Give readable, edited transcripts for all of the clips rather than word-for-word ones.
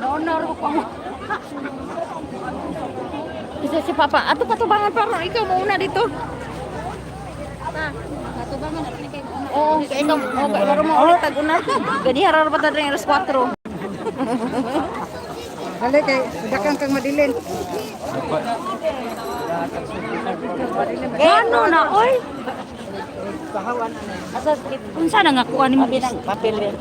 Honor ko pa mo. Isa si Papa. Ato patubangan pa ron. Ikaw muna dito. Patubangan natin kayo. Oo, ikaw. Pero mo ulit tag-una. Gadi harar pa tayo alas 4. Hali kay dakang kang madilin. Ano na, oy? Asas unsa na nga kuan nimo Papel din.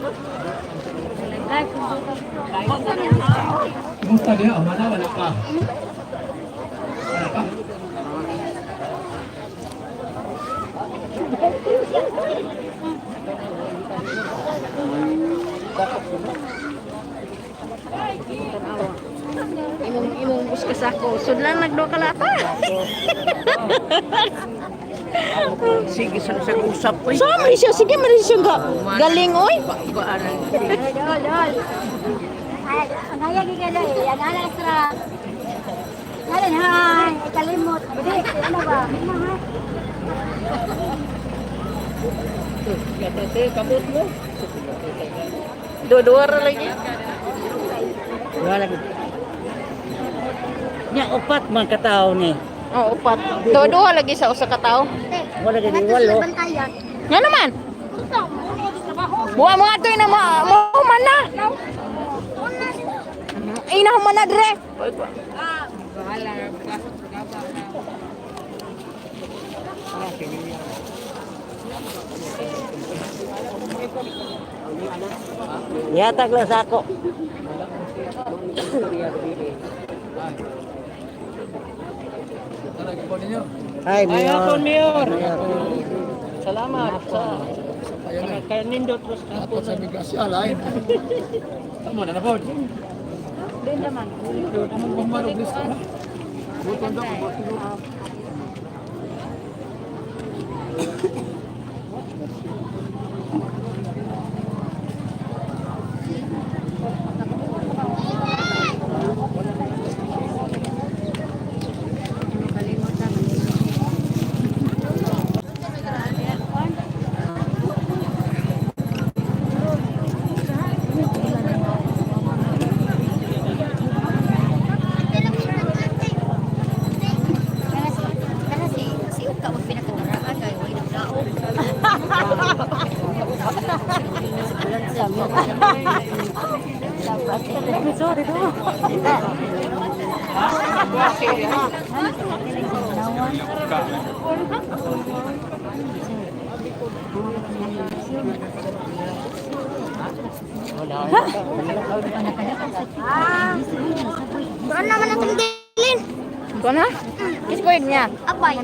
Kumusta dia? Mana wala ka? Wala ka? Imong buskas ako. Sudlan nagdo kalata. sige sa usap ko. Sorry siya. Sige, man siya galing, oy. Naya gigala eh, ang ala extra. Nalin ha, kalimot. Budi, ano ba? Kabut mo. Dua-dua lagi. Wala lagi. Nya upat man ka tawo ni. Oh, upat. Dua-dua lagi sa usa ka tawo. Wala gani walo. Bantayan. Nga naman. Buwa mo ato na mo man na. Ina man na dire. Yatag lang sa ako. Ay, Mayor. Salamat sa kaya nindot terus Ato sa migrasyon lain. Tama na po. Din naman. Among bumarog list na. Buton daw ko. Si Uka mo pinakataraan ay wala nang daog. Sorry do. Kuan naman ang tungdilin. Ko na? Ispoid niya. Apay.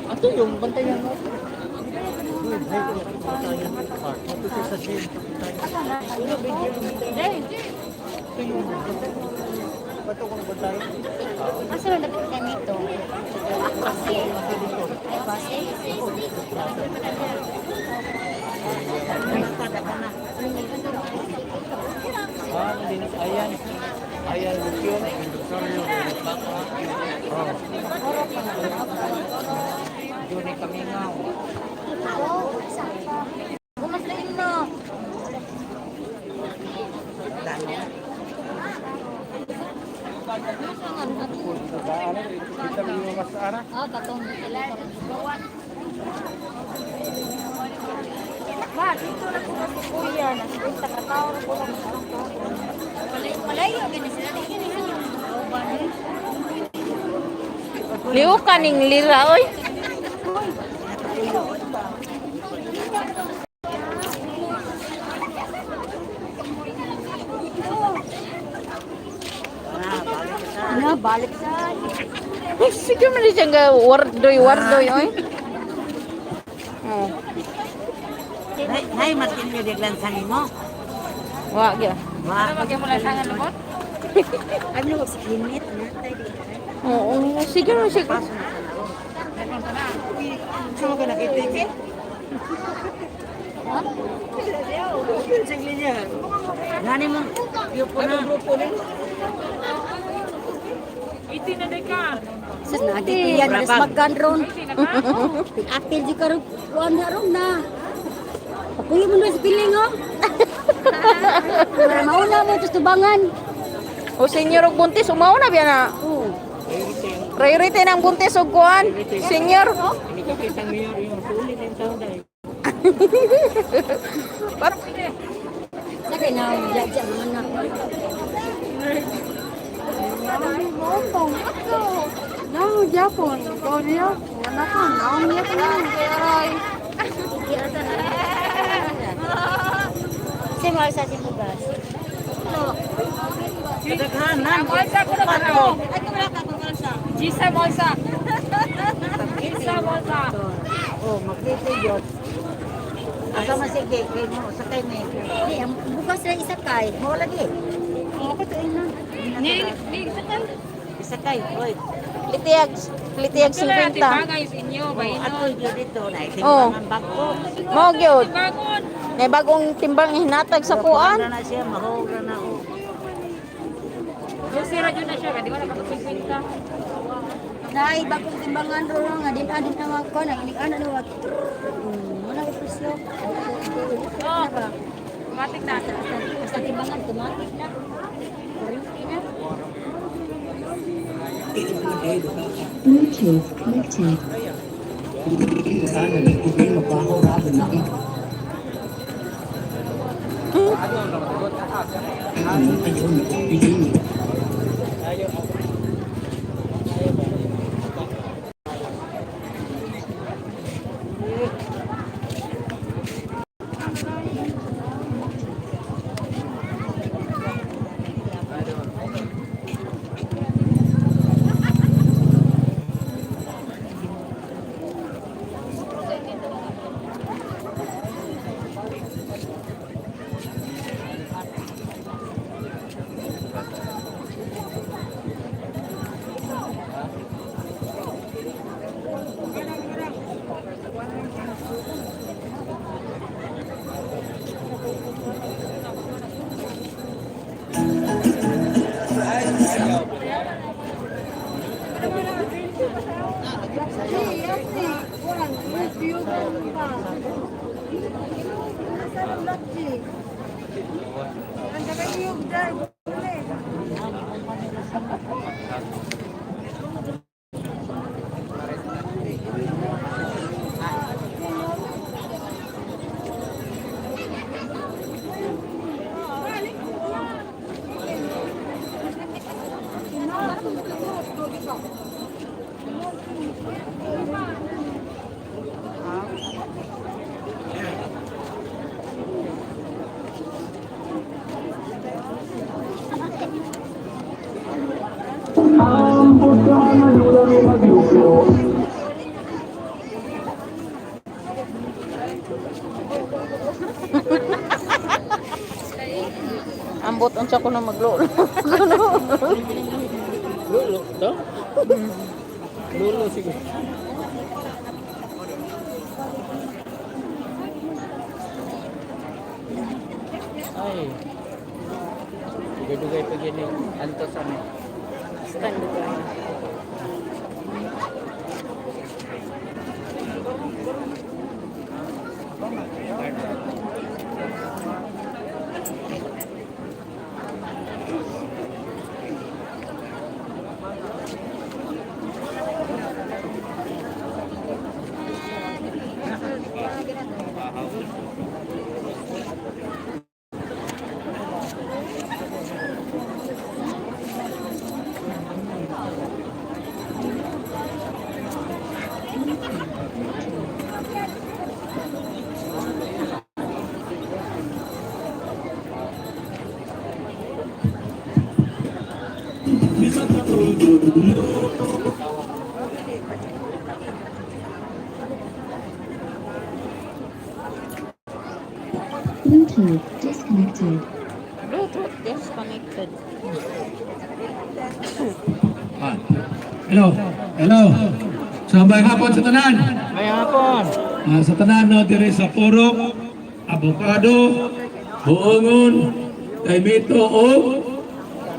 Ato yung bantayan mo. Asa na dapat ka nito? Kasi. Ay, kasi. Ayan. Ayan, yun. Yun ay kami nga. Gumaslain mo. Oh, katong Ma, dito na po si Kuya. Nasa katao na po lang. Malayo, ganyan sila. liw kaning lira oy. Ano, balik sa... Sige man siya nga wardoy oy. Oh, Nay, matin nyo diglan sa mo. wa gyud. Magyan mo lang sa mo? Ano, limit na tayo. Oo, sige man siya. Saan ka nakitig? Sige niya. Gani mo. Yung po na. Iti na ka. Sus nagitiyan mas magkandron. Apil di karon kuan haron na. Apoy mo na sa piling oh. Para mauna mo tus tubangan. O senior og buntis umauna biya na. Oh. Priority ng buntis og kuan. Senior. Ini ka kitang mayor yung sulit ng taon dahil. Sakay na jaja naman na. No, Japon. Korea. Wala ka. Naon niya ka na. Aray. Simol sa simbugas. Kadaghanan. Moisa ko naman ako. Ay, kumala ka. Gisa Moisa. Gisa Moisa. Oh, magdito yun. Asa masige kay mo sakay me. Di ang bugas na isakay. Mo lagi. Oh, patuin na. Ni Isakay, oy. Litiyag 50. Bagay sa inyo, ato yun dito na Oh. itimbangan bako. Mo gyud. Bagon. May bagong timbang hinatag sa kuan. Na siya mahura na oh. Yung sira yun na siya, di ba nakapagpinta? Nay, bagong timbangan ro nga din adin ang mga kuan ang inig ana no wag. Wala ko presyo. Oh, matik na. Basta timbangan tumatik na. Kurinti na. Bluetooth connected. Sana nagtugay magbaho rabi na. Ayun, ayun. Ambot unsa ko na maglolo. Lulo to? Lulo siguro. Ay. Dugay-dugay pa gini anto sa me. Stand dugay. Bluetooth disconnected. Bluetooth disconnected. Ah. Hello. Hello. So, may hapon sa tanan. May hapon. Sa tanan no diri sa Purok avocado, buongon, kay mito o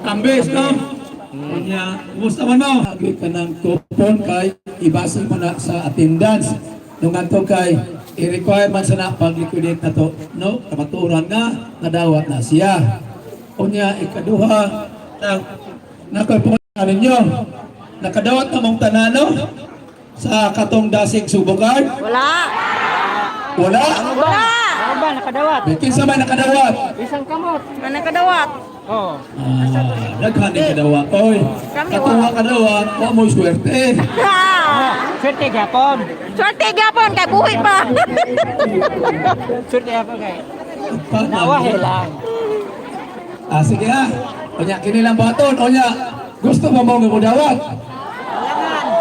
kambes, no? Kanya, kumusta man mo? Lagi ka ng kupon kay ibasa mo na sa attendance. Nung ato kay i-require man sana pag-liquidate na to, no? Kamaturan nga, nadawat na siya. Kanya, ikaduha, nakapagpunta ninyo, nakadawat na mong tanano sa katong dasig subukard? Wala. Wala? Wala. Ano ba, nakadawat? Kinsa may nakadawat? Isang kamot. Ano kadawat? Oo. Naghanin kadawat. Oy, Kami, katuwa kadawat, wa mo swerte. Swerte gapon. Swerte gapon kay buhi pa. Swerte gapon kay. Nawahe lang. Sige ha. Onya, kinilang baton. Onya, gusto mo mo dawat?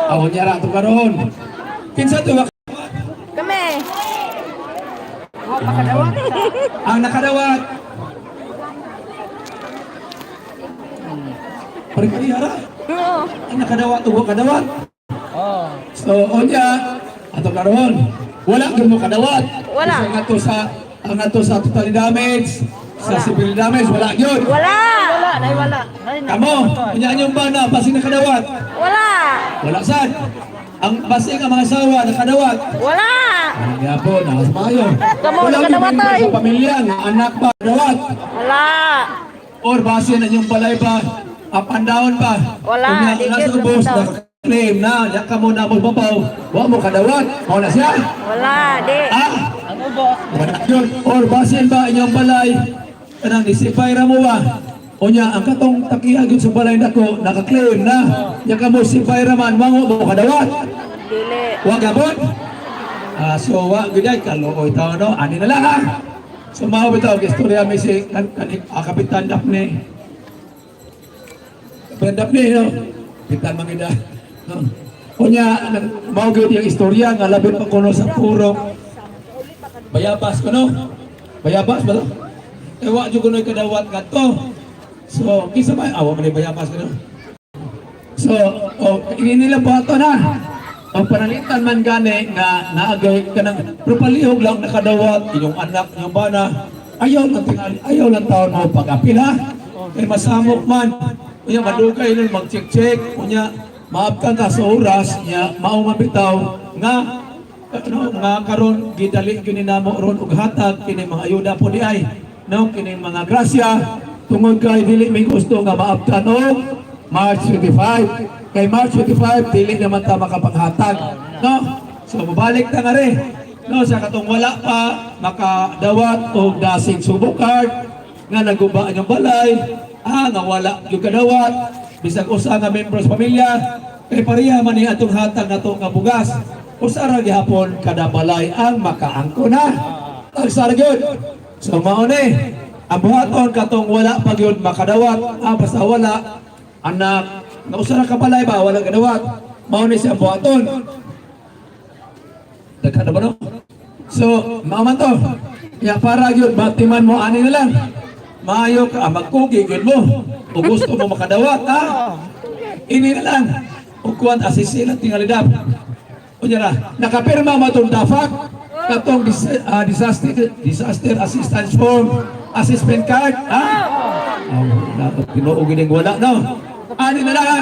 Onya ra to karon. Kinsa to Kami. Makadawat. ang nakadawat? Parikihara. Oo. Ang nakadawat o kadawat. Oo. So, onya, ato karon. Wala gyud mo kadawat. Wala. Isa nga to sa ang ato sa total damage, sa civil damage wala gyud. Wala. Wala, nay wala. Nay na. Kamo, unya yung bana basi nakadawat. Wala. Wala sad. Ang basi nga mga asawa nakadawat. Wala. Kaya po, nakasamayo. Kamo, Wala nakadawat, yung member ay. sa pamilya, nga anak pa, kadawat. Wala. Or base na yung balay pa, up and down pa. Wala, Kung di nasa gyud ubos, daw. naka-claim na, yan ka mo na magbabaw, wa mo kadawat. Mao na siya. Wala. Di. Ah, Ang ubos. wala yun. Or base ba inyong balay, kanang disipay ra mo ba? O niya, ang katong takiya yun sa balay nako, naka-claim na. Yan ka mo sipay ra man, wango mo kadawat. Dili. Wag abot. So wag gud kalooy tawo no. Ani na lang ha. So mao bitaw istorya mi si Kapitan Daphne. Kapitan Daphne no. Kapitan mangida. No. Unya mao gyud yung istorya nga labi pa kuno sa puro. Bayabas kuno. Bayabas ba to? Ewa jud kuno kadawat kadto. So kisa ba awa man bayabas kuno. So ini nila buhato na. Ang panalitan man gani nga naagay ka ng propalihog lang nakadawat inyong anak, inyong bana, ayaw lang tingali, ayaw lang taon mo pag-apil ha. Kaya masamok man, kunya madugay nun mag-check-check, kunya maabtan ka sa oras, niya maumabitaw nga nga karon gidali gyud namo ron og hatag kini mga ayuda po di ay no kini mga grasya tungod kay dili may gusto nga maabtan og March 25. Kay March 25, dili naman ta makapaghatag. No? So, mabalik na nga rin. No, sa katong wala pa, makadawat o dasig subukard, nga nagubaan yung balay, nga wala yung kadawat, bisag usa nga membros pamilya, kay pareha man ni atong hatag na to nga bugas, usara gihapon kada balay ang makaangko na. Tagsara gyud. So, mauni, ang buhaton katong wala pa gyud makadawat, basta wala, anak, nausara ka balay ba, walang kadawat. Mauni siya buhaton. Daghan na ba no? So, maaman to. Kaya para yun, batiman mo, ani na lang. Maayo ka, magkugi, yun mo. O gusto mo makadawat, ha? Ini na lang. O kuwan, asisilan, tingalidap. O niya na, nakapirma mo itong DAFAC, katong disaster assistance form, assessment card, ha? Tinuugin yung wala, no? Ani na lang, ha?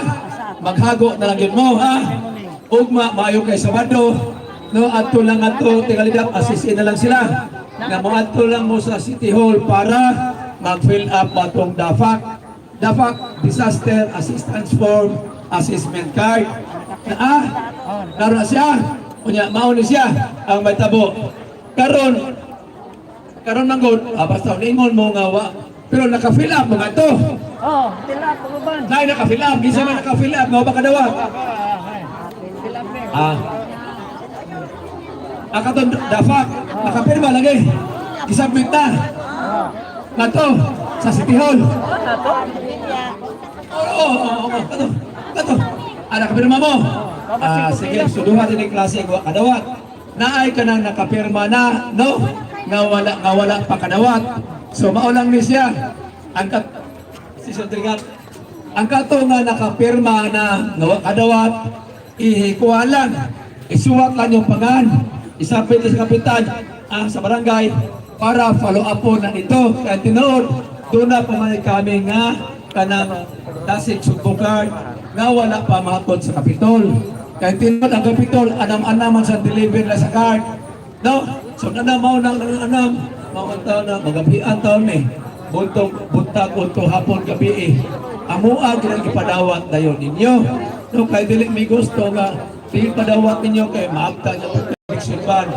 Maghago na lang yun mo, ha? Ugma, maayo kay Sabado, no? Ato lang ato, tingalidap, asisin na lang sila. Nga mo ato lang mo sa City Hall para mag-fill up atong DAFAC. DAFAC, Disaster Assistance Form, Assessment Card. Karon siya, kunya mauni siya ang may tabo. Karon manggod, basta ningon mo nga wa. Pero naka-fill up mga to. Oh, tila pagban. Nay naka-fill up, gisa man naka-fill up, nga ba kadawat? Akaton DAFAC, nakapirma lagi. Isubmit na. Nato sa City Hall. Oo, kato. Nakapirma mo. Sige, suduhan din yung klase ng kadawat. Naay ka nang nakapirma na, no? Nga wala pa kadawat. So maulang ni siya. Ang kato nga nakapirma na kadawat, ihikuha lang. Isuwat lang yung pangan. Isapit sa kapitan sa barangay. para follow up po na ito. Kaya tinuod, doon na pumanay kami nga kanang dasig subukan nga wala pa mahapon sa Kapitol. Kaya tinuod ang Kapitol, anam-anaman sa deliver na sa card. No? So nanamaw na anam, mawang taon na, magabihan taon eh. Buntag, unto, hapon, gabi eh. Amuag ng ipadawat dayon ninyo. No, kaya dili may gusto nga, di ipadawat ninyo kay maagta niya protection ban.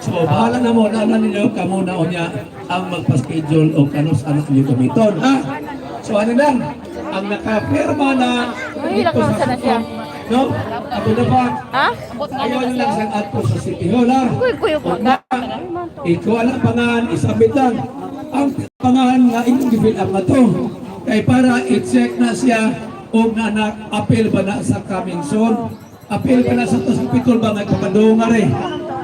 So, bahala na mo, naanan ninyo, kamo na o niya ang magpa-schedule o kanus anak niyo gamiton. Ha? So, ano lang, ang nakapirma na dito sa Kapitol, no? Ako na ba? Ha? Ayaw nyo lang siyang ato sa City Hall, ha? Ikaw alam pangahan, isabit lang. Ang pangahan nga inyong gifill up na to. Kaya para i-check na siya o na appeal ba na sa coming soon. Appeal ba na sa to sa Kapitol ba may kapandungan nga rin.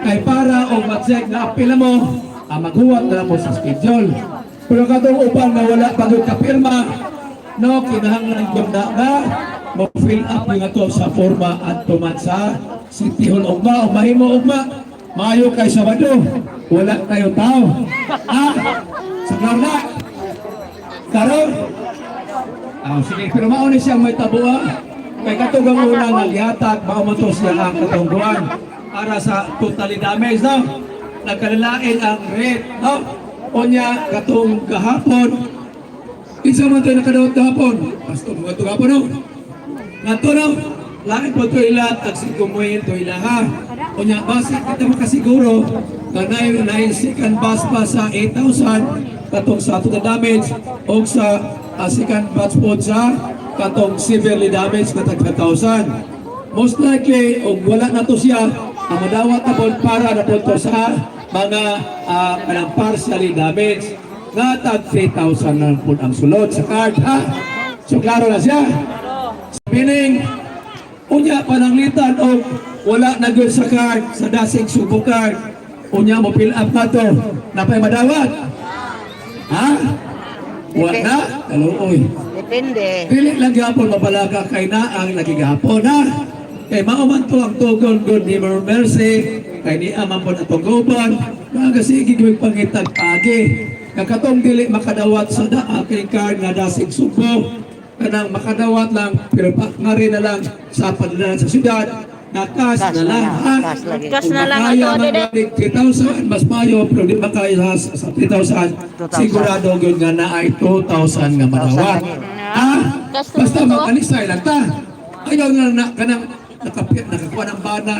Kaya para o ma-check na appeal mo, maghuwat na mo sa schedule. Pero katong upan na wala pag kapirma, no, kinahanglan yung na mo-fill up yung ito sa forma at tuman sa City Hall ugma o mahimo ugma. Mayo kay Sabado, wala kayo tao. Sa na. Karon. Sige, pero mauni siyang may tabua. Kay katugang una nga lihatag, maumato siya ang katungguan para sa totally damage, no? Nagkalilain ang rate, no? Unya, katong kahapon, isa man tayo nakadawat kahapon. Basta mga ito kahapon, no? Nato, no? Langit po ito ila, tagsikumoyin ito ila, ha? Unya, basi kita makasiguro na naisikan bus pa sa 8,000 katong sa ito damage o sa second batch po sa katong severely damaged katag 1,000. Most likely, o wala na to siya, ang madawat na po para na po to sa mga partially damaged nga tag 3,000 na po ang sulod sa card, ha? So, klaro na siya. Meaning, unya pananglitan o wala na doon sa card, sa dasing subo card, unya mo fill up na to, napay madawat. Ha? Wala, kaluoy. Depende. Pili lang gapon mabalaga kay na ang nagigapon, ha? Kay mauman to ang tugon good ni Mercy, kay ni aman po na tugoban, magasigig yung pangitag pagi. Kakatong dili makadawat sa aking card nga dasig subo, kanang makadawat lang, pero nga rin na lang sa padala sa syudad, nakas na lang, ha? Kas na lang Kaya ato, Dede. 3,000, mas mayo, pero di makaya sa 3,000, sigurado yun nga na ay 2,000 nga madawat. Ha? Basta mag-alisay lang ta. Ayaw nga kanang nakakuha ng bana.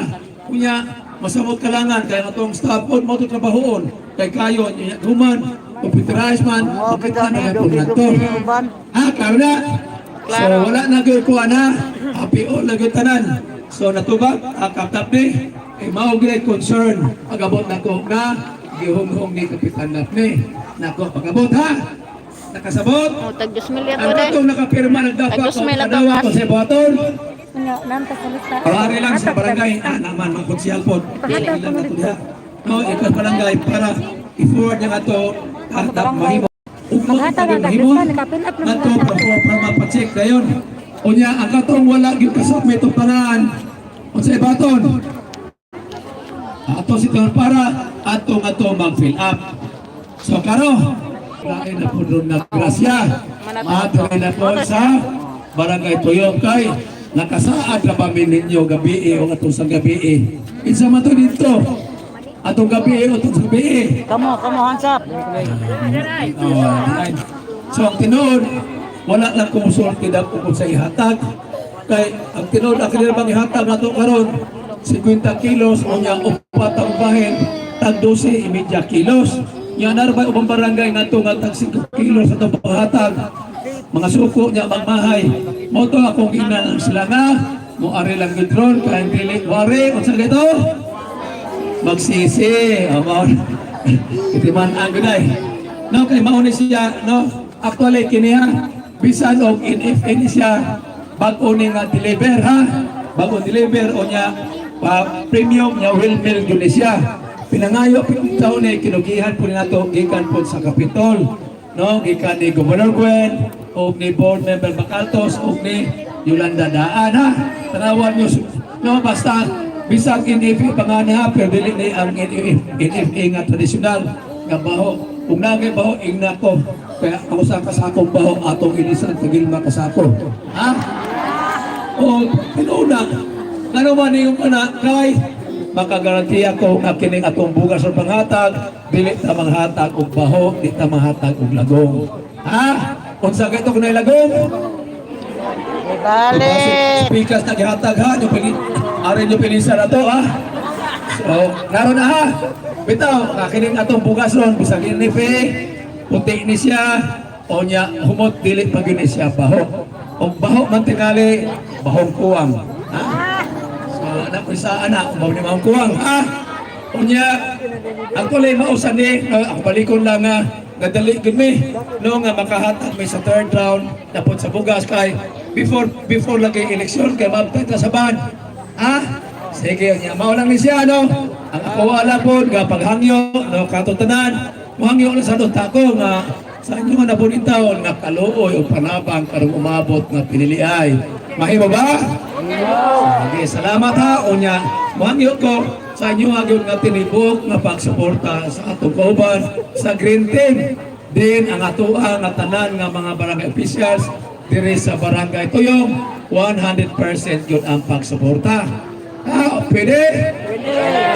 Kunya, masamot kalangan, kaya itong staff po, mo ito trabahoon. Kaya kayo, human, computerized man, makita na yung punagto. Ha, klaro na? So, wala na kayo kuha na, happy all na tanan. So, natubag, kaptap ni, mau-great concern, pag-abot na ko na, gihong-hong ni Kapitan Napni. Nako, pag-abot ha? Nakasabot? Tag 2 million Ang to, Dede. katong nakapirma, nagdapat Tag 2 million kadawa ko sa Baton. Nanta salita. Pawari lang sa barangay, naman, mga konsyal po. Ilan na ito diha. No, ito barangay, para i-forward niya nga ito, mahimo. Maghatag ang Mahimo, nakapin up ng nato, para mapacheck na yun. O niya, ang katong wala yung kasubmit o panaan, o sa Baton. Ato si Tor para, ato nga to mag-fill up. So, karo, lain na po doon na grasya. Matuloy na po sa barangay Tuyong kay nakasaad na ba ninyo gabi o atong sa gabi. Isa man to dito. Atong gabi o atong sa gabi. Kamu hansap. So ang tinuod, wala lang kumusulti na kung sa ihatag. Kay ang tinuod, ang kinilabang ihatag na ito karon 50 kilos o niya upat ang bahin, tag 12, 30 kilos. Yan na ubang barangay na ito nga tag 5 kilos sa itong panghatag. Mga suko niya magmahay. Moto akong ina sila nga, mo ari lang gudron, kaya dili wari, kung saan ito? Magsisi. Itiman ang guday. No, kay mauni siya, no? Actually, kiniha, bisan og NFN siya, bago ni nga deliver, ha? Bago deliver, o niya, premium niya, will mill yun siya. Pinangayo, pinagtaon ni kinugihan po nato gikan po sa Kapitol. No, gikan ni Governor Gwen, o ni Board Member Bacaltos, o ni Yolanda Daan, ha? Tanawan nyo, no, basta, bisag NFA pangana, pero dili ni ang NFA nga tradisyonal, nga kabaho. Kung nagay baho, ingna ko. Kaya ako sa kasakong baho, atong inisan, tagilma kasako. Ha? O, pinuna. Ano man yung anak, kay makagarantiya ko nga kining atong bugas sa panghatag, dili ta manghatag og baho, di ta manghatag og lagong. Ha? Unsa kay ito kunay lagong? Balik. Speakers na gihatag ha, yung pili, arin yung pilisa na to ha. So, naroon na ha. Bitaw, kakining atong bugas ron, bisag inipi, puti ni siya, o niya, humot dili pag yun siya baho. O baho man tingali, bahong kuwang. Ha? So, anak ko sa anak, baho ni mahong kuwang. Ha? O niya, ang kulay mausan ni, ako balikon lang nga, nadali gumi, no nga makahatag may sa third round, tapos sa bugas kay, before lagi eleksyon, kay mabtay ta sa ban. Ha? Sige, niya, maulang ni siya, no? Ang ako wala po, nga paghangyo, no, katutanan, muhangyo lang sa doon ko, nga, sa inyo nga nabunin taon, nga kaluoy o panabang karong umabot nga piniliay. Mahimo ba? Sige, salamat ha, o niya, muhangyo ko, sa inyo nga yun nga tinibok, nga pagsuporta sa atong kauban, sa Green Team, din ang atuang nga tanan nga mga barangay officials, diri sa barangay Tuyong, 100% yun ang pagsuporta. Ah, pwede?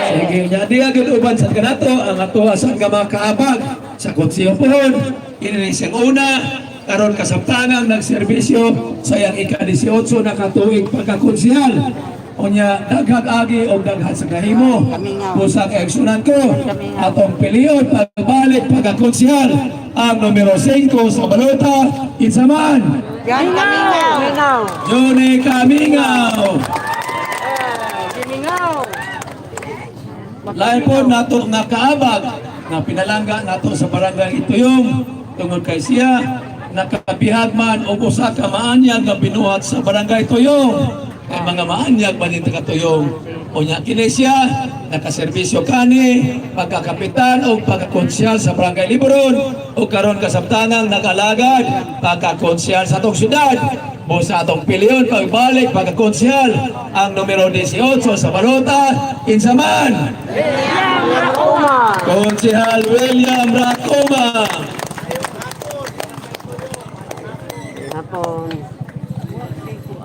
Sige niya, di agad uban sa kanato, ang ato asan nga mga kaabag sa konsiyo pohon. Ininisang una, karon kasamtangang nagserbisyo sa iyang ika-18 na katuig pagkakonsihal. O niya, daghag agi o daghag sa kahimo. Pusa kaeksunan ko, atong piliyon pagbalik pagkakonsihal. Ang numero 5 sa balota, Insaman. Yan Kamingaw. Johnny Kamingaw. Lain po nato nga kaabag nga pinalangga nato sa barangay Ituyong tungod kay siya nakabihag man og usa ka maanyag nga binuhat sa barangay Tuyong kay mga maanyag man dito ka Tuyong o nya kini siya nakaserbisyo kani pagkakapitan o pagkakonsyal sa barangay Liboron o karon kasamtangang nakalagad pagkakonsyal sa atong syudad. Busa atong piliyon pagbalik pagkakonsyal ang numero 18 sa balota Insaman. Konsyal William Racoma.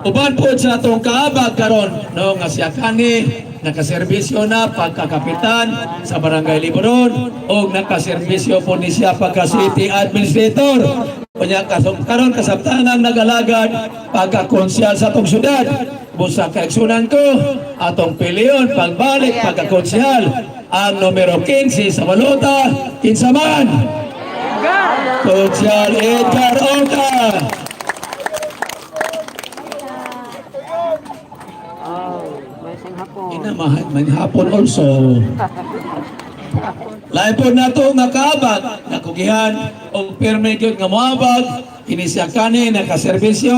Uban po sa atong kaabag karon no nga siya kani nakaserbisyo na pagkakapitan sa barangay Liboron o nakaserbisyo po ni siya pagka city administrator. Kunya karon kasabtanan nagalagad pagkakonsyal sa atong syudad. Busa kaeksunan ko atong piliyon pagbalik pagkakonsyal ang numero 15 sa balota Insaman. Konsyal Edgar Oka. Inamahan man hapon also. Lain po na ito nga kaabag, nakugihan o perme yun nga moabag, kinisya kani, nakaserbisyo,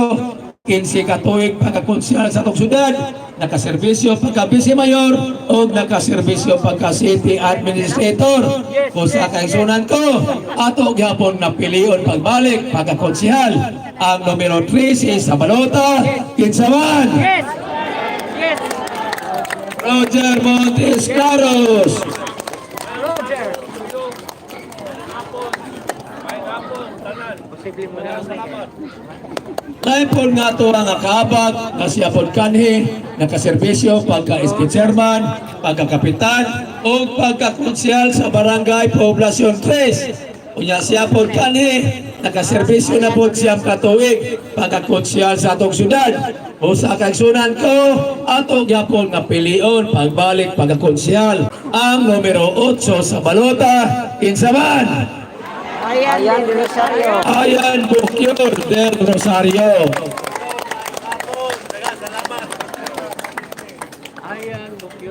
15 katuig pagkakonsyal sa itong syudad, nakaserbisyo pagka-vice mayor, o nakaserbisyo pagka-city administrator. Kung sa kaisunan ko, ato gyapon na piliyon pagbalik pagkakonsyal, ang numero 13 sa balota, Insaman. Roger Montes Claros. Lain po nga ito ang akabag na siya po kanhi, nakaserbisyo pagka-estate chairman, pagka-kapitan, o pagka-konsyal sa barangay Poblasyon 3. Unya siya po kanhi, nakaserbisyo na po siyang katuig, pagka-konsyal sa atong syudad. O sa kaigsunan ko, atong yapon nga piliyon pagbalik pagka-konsyal ang numero 8 sa balota, Insaman. Ayan Rosario. Ayan Bukyur del Rosario.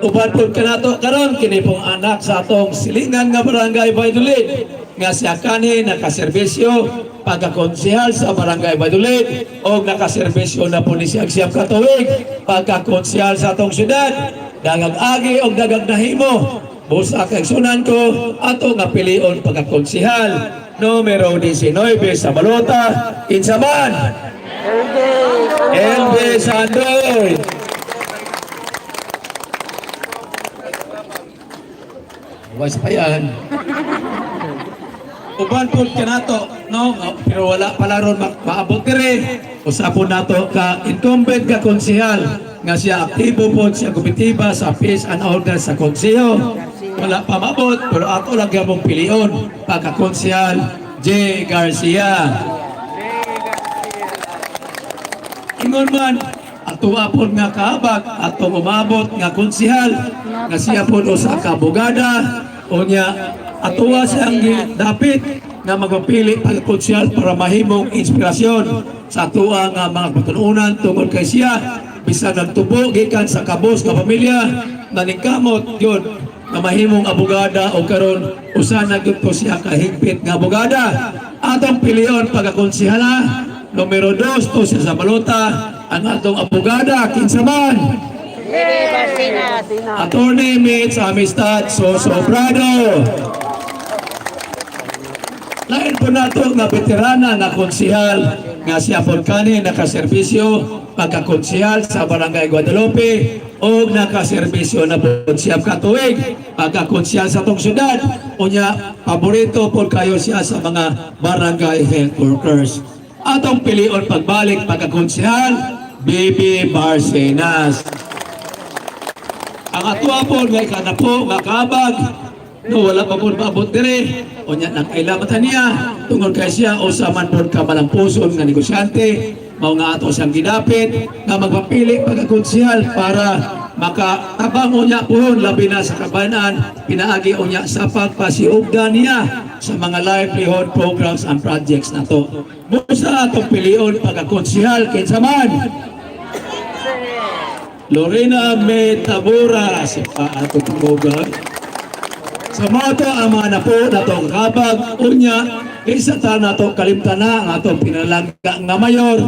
Uban po kanato karon kini pong anak sa atong silingan nga barangay Baydulid nga siya kani nakaserbisyo pagkakonsehal sa barangay Baydulid o nakaserbisyo na po ni siyang siyam katuig pagkakonsehal sa atong syudad. Dagag agi o dagag nahimo. Busa kaigsunan ko ato nga pilion pagkakonsehal numero 19 sa balota Insaman. LB Sandoy. Buwas pa yan. uban po kanato, no? Pero wala pala ron maabot dire. Usapon nato ka incumbent ka konsehal nga siya aktibo po siya komitiba sa peace and order sa konseho. Wala pa maabot pero ato lang gamong pilion pagka-konsehal J. Garcia. Ingon man ato apon nga kaabag atong umabot nga konsehal nga siya po usa ka abogada unya atuwa siyang dapit nga magpapili pagkonsyal para mahimong inspirasyon sa atuwa nga mga patununan tungod kay siya bisag nagtubo gikan sa kabos nga pamilya naningkamot yun nga mahimong abogada o karon usa na gyud ko siya kahigpit nga abogada. Atong piliyon pagkakonsehala numero 2 to siya sa balota ang atong abogada kinsa man Attorney Mitch Amistad Sobrado. Lain po nato nga veterana nga konsehal nga siya po kani nakaserbisyo pagkakonsehal sa Barangay Guadalupe o nakaserbisyo na po siya katuig pagkakonsehal sa tong syudad. Unya paborito po kayo siya sa mga barangay health workers. Atong pilion pagbalik pagkakonsehal Bibi Barcenas. Ang atua po nga ikanapo nga kabag no wala pa po maabot dire unya nang kailamatan niya tungod kay siya usa man po ka malampuson nga negosyante mao nga ato siyang gidapit nga magpapili pagkakonsehal para makatabang unya pohon labi na sa kabanan pinaagi unya sa pagpasiugdan niya sa mga livelihood programs and projects nato. Busa atong pilion pagkakonsehal kinsa man Lorena Metabura si ato tumogan. Sa moto ang mga napo natong kabag unya isa ta nato kalimtana ang atong pinalangga nga mayor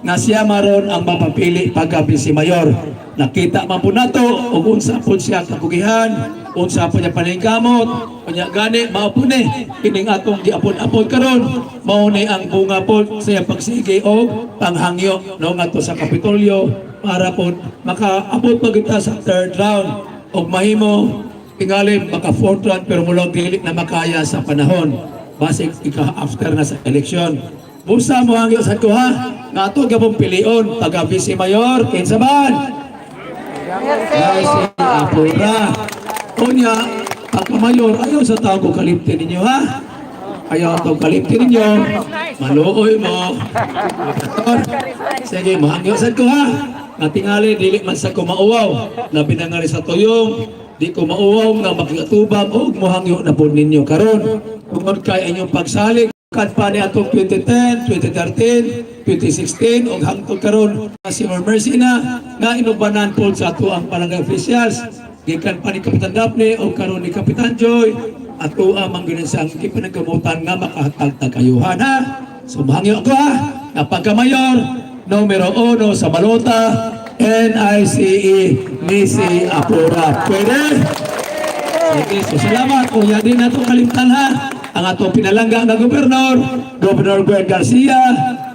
nga siya maron ang mapapili pagka si mayor. Nakita man po nato ug unsa po siya kakugihan, unsa po niya paningkamot, unya gani mao po ni kining atong giapon-apon karon mao ni ang bunga po sa pagsige og panghangyo no ngadto sa Kapitolyo para po makaabot pa kita sa 3rd round og mahimo tingali maka 4th round pero mulang dili na makaya sa panahon base after na sa eleksyon. Busa mo hangyo sa ko ha nga ato gabong pilion taga vice mayor kinsa man si Apura unya pagka mayor ayaw sa tao ko kaliptin ninyo ha ayaw ito kaliptin ninyo maluoy mo sige mo hangyo sa ko ha nga tingali dili man sa ko mauwaw labi na nga sa tuyong di ko mauwaw nga makiatubang o mohangyo na po ninyo karon tungod kay inyong pagsalig kad pa ni atong 2010, 2013, 2016 o hangtod karon si Mercy na nga inubanan po sa ato ang barangay officials gikan pa ni Kapitan Daphne o karon ni Kapitan Joy ato ang mangginisang ipanagamutan nga makahatag kayuhan ha. So mahangyo ko ha na pagka-mayor numero 1 sa balota NICE Nisi Apura. Pwede? Sige, so salamat. Kung yan din nato kalimtan ha. Ang atong pinalangga na gobernador, Governor Gwen Garcia,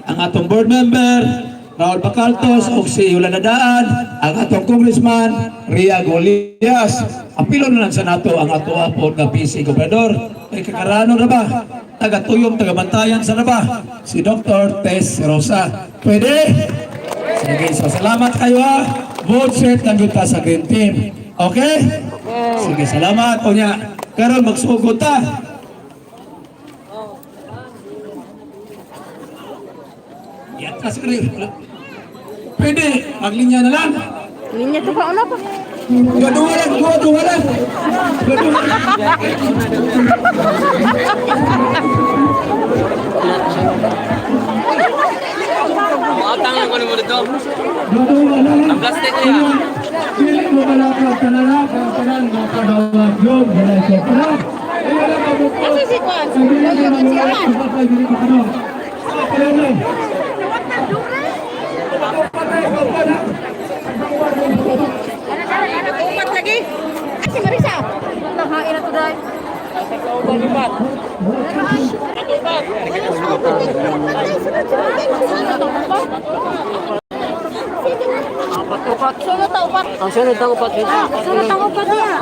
ang atong board member, Raul Bacaltos, o si Yolanda Daan, ang atong congressman, Ria Golias. Apilo na lang sa nato ang ato apod na PC Gobernador. Ay kakarano na ba? Taga-tuyong, taga-bantayan sa na ba? Si Dr. Tess Rosa. Pwede? Sige, so salamat kayo ha. Vote set lang kita sa green team. Okay? Sige, salamat. O niya, karon magsugod ta. Yan, kasi pwede, maglinya na lang. Linya tu pa pa. Dua-dua lang. Maatang lang ko ni mo dito. Dua-dua lang. Ang plastic niya. Pili mo malakad ka na lang, kaya makadawag yun, wala siya pala. Wala ka mo po. Umat lagi. Si Marisa. Tahain na to dai. Sunod ta upat. Ang sunod ang upat. Sunod ta upat niya.